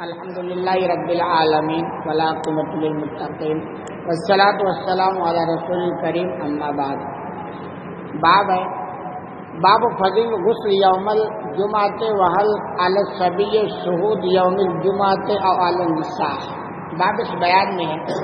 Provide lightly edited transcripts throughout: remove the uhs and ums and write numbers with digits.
الحمد للہ رب العالمین والعاقبۃ للمتقین والصلاۃ والسلام علی رسول الکریم اما بعد. باب فضل غسل یوم الجمعۃ وهل علی الصبی شہود یوم الجمعۃ او علی النساء. باب اس بیان میں ہے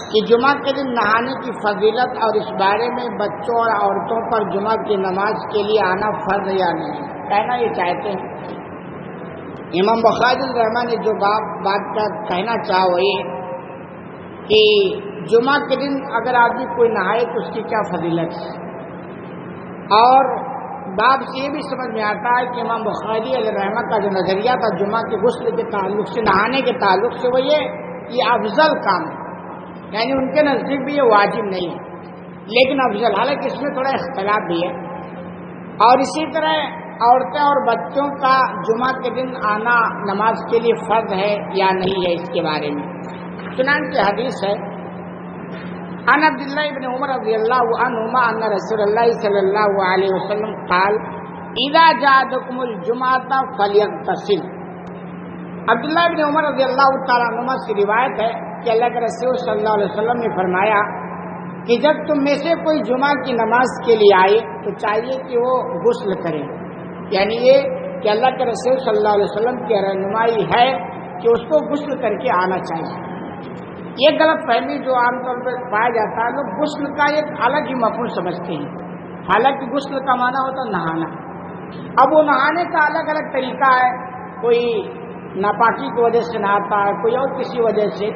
کہ جمعہ کے دن نہانے کی فضیلت اور اس بارے میں بچوں اور عورتوں پر جمعہ کی نماز کے لیے آنا فرض یا نہیں. کہنا یہ چاہتے ہیں امام بخاری الرحمٰن نے جو بات کا کہنا چاہا وہ یہ کہ جمعہ کے دن اگر آدمی کوئی نہائے تو اس کی کیا فضیلت ہے. اور باب سے یہ بھی سمجھ میں آتا ہے کہ امام بخاری علیہ رحمہ کا جو نظریہ تھا جمعہ کے غسل کے تعلق سے، نہانے کے تعلق سے، وہ یہ افضل کام ہے. یعنی ان کے نزدیک بھی یہ واجب نہیں ہے لیکن افضل، حالانکہ اس میں تھوڑا اختلاف بھی ہے. اور اسی طرح عورتیں اور بچوں کا جمعہ کے دن آنا نماز کے لیے فرض ہے یا نہیں ہے، اس کے بارے میں چنانچہ حدیث ہے عن عبداللہ ابن عمر رضی اللہ عنہما ان رسول اللہ صلی اللہ علیہ وسلم قال اذا جاءتكم الجمعۃ فليغتسل. عبداللہ ابن عمر رضی اللہ تعالیٰ عنہما سے روایت ہے کہ اللہ کے رسول صلی اللہ علیہ وسلم نے فرمایا کہ جب تم میں سے کوئی جمعہ کی نماز کے لیے آئے تو چاہیے کہ وہ غسل کرے. یعنی یہ کہ اللہ کے رسول صلی اللہ علیہ وسلم کی رہنمائی ہے کہ اس کو غسل کر کے آنا چاہیے. یہ غلط فہمی جو عام طور پر پایا جاتا ہے، لوگ غسل کا ایک الگ ہی مفہوم سمجھتے ہیں، حالانکہ غسل کا معنی ہوتا ہے نہانا. اب وہ نہانے کا الگ الگ طریقہ ہے، کوئی ناپاکی کی وجہ سے نہاتا ہے، کوئی اور کسی وجہ سے،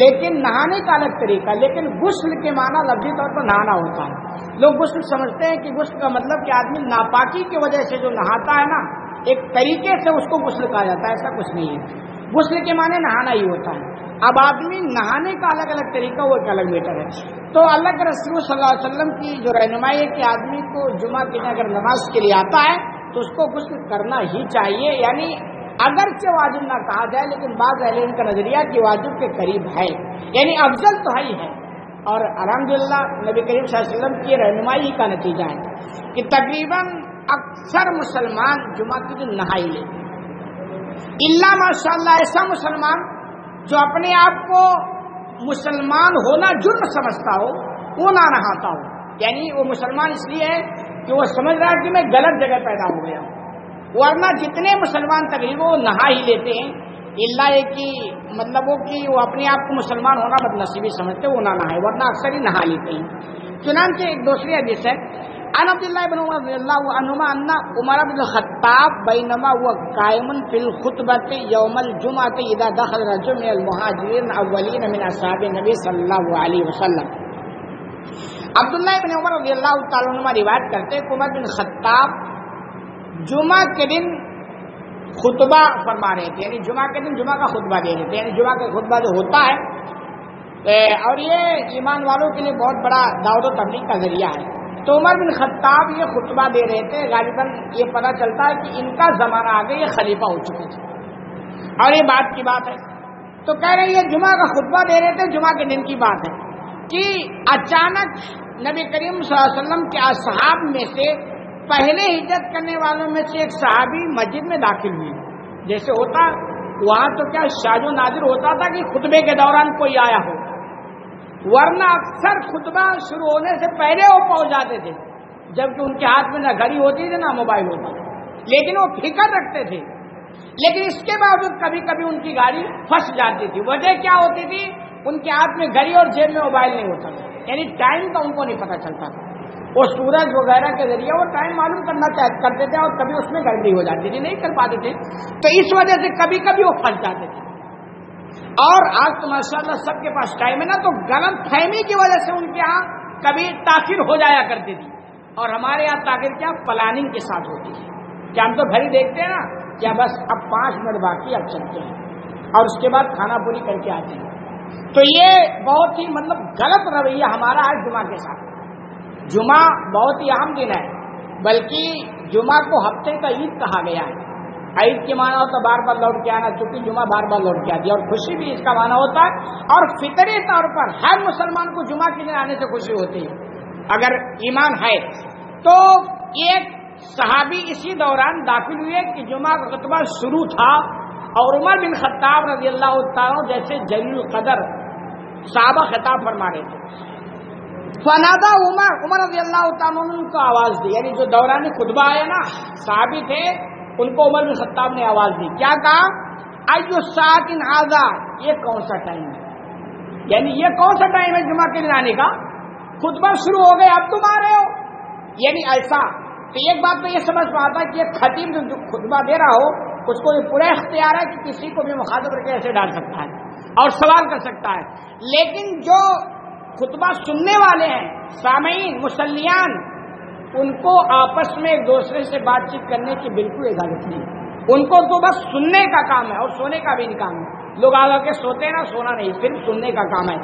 لیکن نہانے کا الگ طریقہ. لیکن غسل کے معنی لفظی طور پر نہانا ہوتا ہے. لوگ غسل سمجھتے ہیں کہ غسل کا مطلب کہ آدمی ناپاکی کی وجہ سے جو نہاتا ہے نا، ایک طریقے سے اس کو غسل کہا جاتا ہے. ایسا کچھ نہیں ہے، غسل کے معنی نہانا ہی ہوتا ہے. اب آدمی نہانے کا الگ الگ طریقہ وہ ایک الگ میٹر ہے. تو اللہ کے رسول صلی اللہ علیہ وسلم کی جو رہنمائی ہے کہ آدمی کو جمعہ کے دن اگر نماز کے لیے آتا ہے تو اس کو غسل کرنا ہی چاہیے. یعنی اگرچہ واجب نہ کہا جائے لیکن بعض اہل علم کا نظریہ کہ واجب کے قریب ہے، یعنی افضل تو ہی ہے. اور الحمدللہ نبی کریم صلی اللہ علیہ وسلم کی رہنمائی کا نتیجہ ہے کہ تقریباً اکثر مسلمان جمعہ کے دن نہائی لے، الا ماشاءاللہ ایسا مسلمان جو اپنے آپ کو مسلمان ہونا جرم سمجھتا ہو وہ نہ نہاتا ہو. یعنی وہ مسلمان اس لیے ہے کہ وہ سمجھ رہا ہے کہ میں غلط جگہ پیدا ہو گیا ہوں. ورنہ جتنے مسلمان تقریباً وہ نہا ہی لیتے ہیں، اللہ یہ کہ مطلب وہ کہ وہ اپنے آپ کو مسلمان ہونا بد نصیبی سمجھتے وہ نہ نہائے، ورنہ اکثر ہی نہا لیتے ہیں. چنانچہ ایک دوسری حدیث ہے عن عبداللہ بن عمر رضی اللہ عنہما ان عمر بن الخطاب بینما هو قائم فی الخطبۃ یوم الجمعۃ اذا دخل رجل من المہاجرین الاولین من اصحاب النبی صلی اللہ علیہ وسلم. عبداللہ بن عمر رضی اللہ تعالی عنہما روایت کرتے ہیں کہ عمر بن خطاب جمعہ کے دن خطبہ فرما رہے تھے، یعنی جمعہ کے دن جمعہ کا خطبہ دے رہے تھے. یعنی جمعہ کا خطبہ جو ہوتا ہے اور یہ ایمان والوں کے لیے بہت بڑا دعوت و تبلیغ کا ذریعہ ہے. تو عمر بن خطاب یہ خطبہ دے رہے تھے. غالباً یہ پتہ چلتا ہے کہ ان کا زمانہ آگے یہ خلیفہ ہو چکے تھے اور یہ بات کی بات ہے. تو کہہ رہے ہیں یہ جمعہ کا خطبہ دے رہے تھے، جمعہ کے دن کی بات ہے کہ اچانک نبی کریم صلی اللہ علیہ وسلم کے اصحاب میں سے پہلے ہجرت کرنے والوں میں سے ایک صحابی مسجد میں داخل ہوئے. جیسے ہوتا وہاں تو کیا شاذ و نادر ہوتا تھا کہ خطبے کے دوران کوئی آیا ہو، ورنہ اکثر خطبہ شروع ہونے سے پہلے وہ پہنچ جاتے تھے، جبکہ ان کے ہاتھ میں نہ گھڑی ہوتی تھی نہ موبائل ہوتا تھا، لیکن وہ فکر رکھتے تھے. لیکن اس کے باوجود کبھی کبھی ان کی گاڑی پھنس جاتی تھی. وجہ کیا ہوتی تھی؟ ان کے ہاتھ میں گھڑی اور جیب میں موبائل نہیں ہوتا تھا، یعنی ٹائم کا ان کو نہیں پتہ چلتا تھا. وہ سورج وغیرہ کے ذریعے وہ ٹائم معلوم کرنا کرتے تھے اور کبھی اس میں گڑبڑی ہو جاتی تھی، نہیں کر پاتے تھے. تو اس وجہ سے کبھی کبھی وہ پھنس جاتے تھے. اور آج تو ماشاءاللہ سب کے پاس ٹائم ہے نا، تو غلط فہمی کی وجہ سے ان کے یہاں کبھی تاخیر ہو جایا کرتی تھی. اور ہمارے یہاں تاخیر کیا پلاننگ کے ساتھ ہوتی ہے کہ ہم تو گھڑی دیکھتے ہیں نا، کیا بس اب 5 منٹ باقی اب چلتے ہیں اور اس کے بعد کھانا پوری کر کے آتے ہیں. تو یہ بہت ہی مطلب غلط رویہ ہمارا ہے جمعہ کے ساتھ. جمعہ بہت ہی اہم دن ہے، بلکہ جمعہ کو ہفتے کا عید کہا گیا ہے. عید کے معنی ہوتا بار بار لوٹ کے آنا، چونکہ جمعہ بار بار لوٹ کے آتی ہے. اور خوشی بھی اس کا معنی ہوتا ہے. اور فطری طور پر ہر مسلمان کو جمعہ کے دن آنے سے خوشی ہوتی ہے اگر ایمان ہے. تو ایک صحابی اسی دوران داخل ہوئے کہ جمعہ کا خطبہ شروع تھا اور عمر بن خطاب رضی اللہ تعالیٰ جیسے جلیل القدر صحابہ خطاب فرما رہے تھے. فنادا عمر رضی اللہ تعالیٰ نے ان کو آواز دی, یعنی جو دوران خطبہ آیا نا صحابی تھے ان کو عمر بن خطاب نے آواز دی. کیا کہا؟ ایو ساکن ھذا, یہ کون سا ٹائم ہے, یعنی یہ کون سا ٹائم ہے جمعہ کے دن آنے کا؟ خطبہ شروع ہو گئے اب تم آ رہے ہو, یعنی ایسا. تو ایک بات میں یہ سمجھ میں آتا ہے کہ ایک خطیب جو خطبہ دے رہا ہو اس کو یہ پورا اختیار ہے کہ کسی کو بھی مخاطب کر کے ایسے ڈال سکتا ہے اور سوال کر سکتا ہے, لیکن جو خطبہ سننے والے ہیں سامعین مصلیان, ان کو آپس میں ایک دوسرے سے بات چیت کرنے کی بالکل اجازت نہیں. ان کو تو بس سننے کا کام ہے اور سونے کا بھی نہیں کام ہے. لوگ آ کے سوتے ہیں نا, سونا نہیں, صرف سننے کا کام ہے.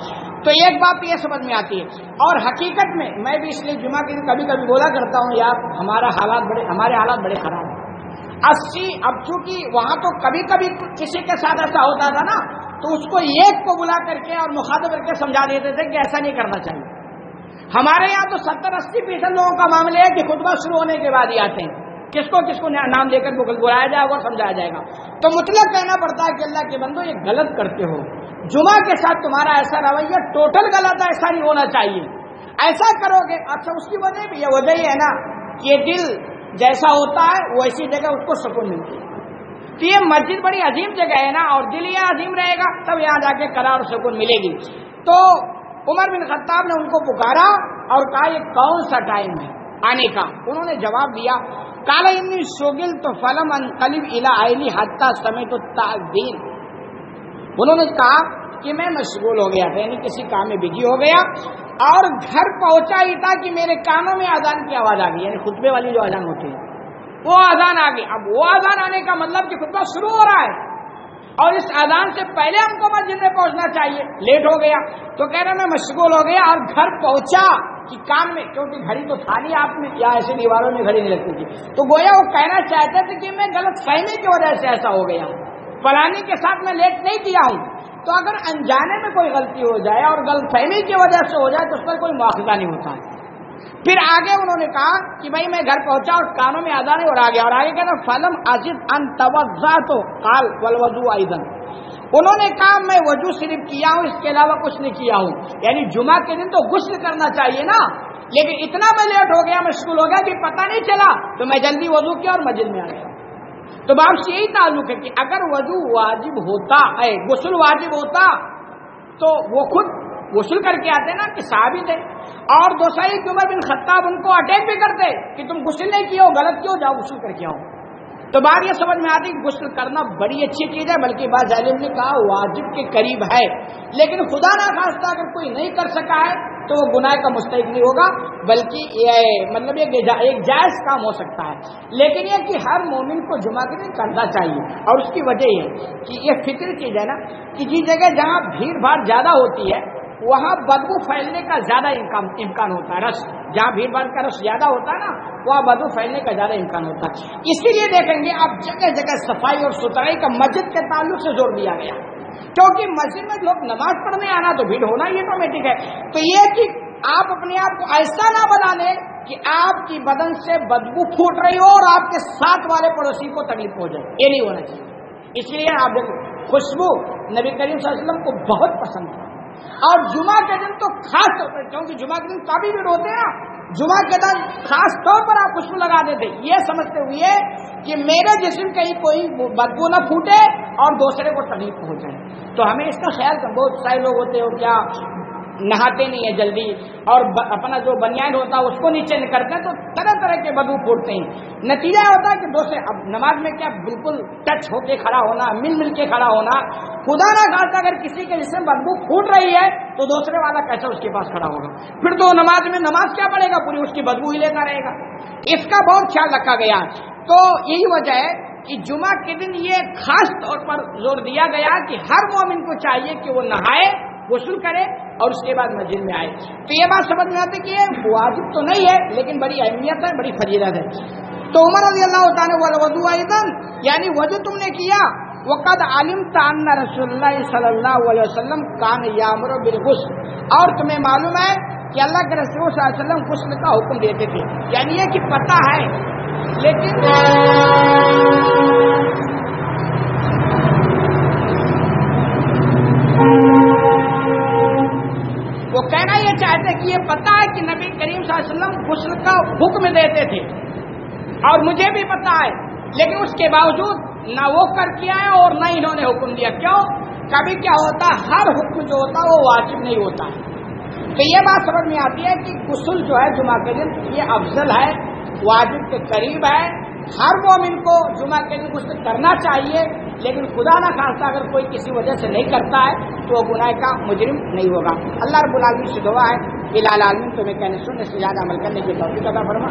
تو ایک بات یہ سمجھ میں آتی ہے. اور حقیقت میں بھی اس لیے جمعہ کے دن کبھی کبھی بولا کرتا ہوں یار ہمارے حالات بڑے خراب ہیں. اب چونکہ وہاں تو کبھی کبھی کسی کے ساتھ ایسا ہوتا تھا نا تو اس کو ایک کو بلا کر کے اور مخاطب کر کے سمجھا دیتے تھے کہ ایسا نہیں کرنا چاہیے. ہمارے یہاں تو 70-80% لوگوں کا معاملہ ہے کہ خطبہ شروع ہونے کے بعد ہی آتے ہیں, کس کو نام دے کر بلایا جائے گا اور سمجھایا جائے گا. تو مطلب کہنا پڑتا ہے کہ اللہ کے بندو یہ غلط کرتے ہو, جمعہ کے ساتھ تمہارا ایسا رویہ ٹوٹل غلط ہے, ایسا نہیں ہونا چاہیے. ایسا کرو گے اچھا اس کی وجہ بھی یہ وجہ ہی ہے نا کہ دل جیسا ہوتا ہے ویسی جگہ اس کو سکون ملتی ہے. تو یہ مسجد بڑی عظیم جگہ ہے نا, اور دل یہ عظیم رہے گا تب یہاں جا کے قرار اور سکون ملے گی. تو عمر بن خطاب نے ان کو پکارا اور کہا یہ کون سا ٹائم ہے آنے کا؟ انہوں نے جواب دیا قال انی شغلت فلم انقلب الی اہلی حتی سمعت التأذین. انہوں نے کہا کہ میں مشغول ہو گیا تھا, یعنی کسی کام میں بزی ہو گیا اور گھر پہنچا ہی تھا کہ میرے کانوں میں اذان کی آواز آ گئی, یعنی خطبے والی جو اذان ہوتی ہے وہ اذان آ گئی. اب وہ اذان آنے کا مطلب کہ خطبہ شروع ہو رہا ہے اور اس اذان سے پہلے ہم کو مسجد میں پہنچنا چاہیے, لیٹ ہو گیا. تو کہہ رہے میں مشغول ہو گیا اور گھر پہنچا کہ کان میں, کیونکہ گھڑی تو تھا نہیں آپ میں, یا ایسے دیواروں میں گھڑی نہیں لگتی تھی, تو گویا وہ کہنا چاہتے تھے کہ میں غلط فہمی کی وجہ سے ایسا ہو گیا, فلانی کے ساتھ میں لیٹ نہیں کیا ہوں. تو اگر انجانے میں کوئی غلطی ہو جائے اور غلط فہمی کی وجہ سے ہو جائے تو اس پر کوئی مواخذہ نہیں ہوتا ہے. پھر آگے انہوں نے کہا کہ بھائی میں گھر پہنچا اور کانوں میں اذان اور آ گیا, اور آگے کہنا فلم ازد ان توضأت قال والوضوء ايضا. انہوں نے کہا میں وضو صرف کیا ہوں, اس کے علاوہ کچھ نہیں کیا ہوں. یعنی جمعہ کے دن تو غسل کرنا چاہیے نا, لیکن اتنا میں لیٹ ہو گیا, مشغول ہو گیا کہ پتہ نہیں چلا, تو میں جلدی وضو کیا اور مسجد میں آ گیا. تو باب سے یہی تعلق ہے کہ اگر وضو واجب ہوتا ہے, غسل واجب ہوتا تو وہ خود غسل کر کے آتے نا کہ صحابی تھے, اور دوسرا یہ کہ عمر بن خطاب ان کو اٹیک بھی کرتے کہ تم غسل نہیں کیے ہو, غلط کیوں, جاؤ غسل کر کے آؤ. تو بات یہ سمجھ میں آتی کہ غسل کرنا بڑی اچھی چیز ہے, بلکہ بعض عالم نے کہا واجب کے قریب ہے, لیکن خدا نہ خواستہ اگر کوئی نہیں کر سکا ہے تو وہ گناہ کا مستحق نہیں ہوگا, بلکہ یہ مطلب ایک جائز کام ہو سکتا ہے. لیکن یہ کہ ہر مومن کو جمعہ کے دن کرنا چاہیے, اور اس کی وجہ یہ کہ یہ فطری چیز ہے نا کہ جس جگہ جہاں بھیڑ بھاڑ زیادہ ہوتی ہے وہاں بدبو پھیلنے کا زیادہ امکان ہوتا ہے. رش جہاں بھیڑ بھاڑ کا رش زیادہ ہوتا ہے نا وہاں بدبو پھیلنے کا زیادہ امکان ہوتا ہے. اسی لیے دیکھیں گے اب جگہ جگہ صفائی اور ستھرائی کا مسجد کے تعلق سے زور دیا گیا, کیونکہ مسجد میں لوگ نماز پڑھنے آنا تو بھیڑ ہونا یہ آٹومیٹک ہے. تو یہ کہ آپ اپنے آپ کو ایسا نہ بنا لیں کہ آپ کی بدن سے بدبو پھوٹ رہی ہو اور آپ کے ساتھ والے پڑوسی کو تکلیف ہو جائے, یہ نہیں ہونا چاہیے. اس لیے آپ دیکھیں خوشبو نبی کریم صلی اللہ علیہ وسلم کو بہت پسند تھا, اور جمعہ کے دن تو خاص طور پر, کیونکہ جمعہ کے دن کافی بھیڑ ہوتے ہیں نا, جمعہ کے دن خاص طور پر آپ خوشبو لگا دیتے یہ سمجھتے ہوئے کہ میرے جسم کہیں کوئی بدبو نہ پھوٹے اور دوسرے کو تکلیف ہو جائے. تو ہمیں اس کا خیال کرنا. بہت سارے لوگ ہوتے ہو کیا نہاتے نہیں ہیں جلدی, اور اپنا جو بنیان ہوتا ہے اس کو نیچے کرتے ہیں تو طرح طرح کے بدبو پھوٹتے ہیں. نتیجہ ہوتا ہے کہ دوسرے اب نماز میں کیا بالکل ٹچ ہو کے کھڑا ہونا, مل کے کھڑا ہونا, خدا نہ خاصا اگر کسی کے جسم بدبو پھوٹ رہی ہے تو دوسرے والا کیسے اس کے پاس کھڑا ہوگا, پھر تو نماز میں نماز کیا پڑے گا, پوری اس کی بدبو ہی لیتا رہے گا. اس کا بہت خیال رکھا گیا. تو یہی وجہ ہے کہ جمعہ کے دن یہ خاص طور پر زور دیا گیا کہ ہر مومن کو چاہیے کہ وہ نہائے, غسل کرے اور اس کے بعد مسجد میں آئے. تو یہ بات سمجھ میں آتی کہ یہ واجب تو نہیں ہے لیکن بڑی اہمیت ہے, بڑی فضیلت ہے. تو عمر رضی اللہ تعالیٰ والوضوء ايضا, یعنی وضو تم نے کیا, وقد علمت ان رسول اللہ صلی اللہ علیہ وسلم کان یامر بالغسل, اور تمہیں معلوم ہے کہ اللہ کے رسول صلی اللہ علیہ وسلم غسل کا حکم دیتے تھے. یعنی یہ کہ پتہ ہے, لیکن کرتے تھے اور مجھے بھی پتا ہے، لیکن اس کے باوجود نہ وہ کر کے آئے اور نہ انہوں نے حکم دیا. کیوں؟ کبھی کیا ہوتا ہے ہر حکم جو ہوتا ہے وہ واجب نہیں ہوتا ہے. تو یہ بات سمجھ میں آتی ہے کہ غسل جو ہے جمعہ کے دن یہ افضل ہے، واجب کے قریب ہے. ہر مومن کو جمعہ کے دن غسل کرنا چاہیے، لیکن خدا نہ خواستہ اگر کوئی کسی وجہ سے نہیں کرتا ہے تو وہ گناہ کا مجرم نہیں ہوگا. اللہ رب العالمین سے دعا ہے کہ العالمین تمہیں کہنے سننے سے زیادہ عمل کرنے کی توفیق عطا فرما.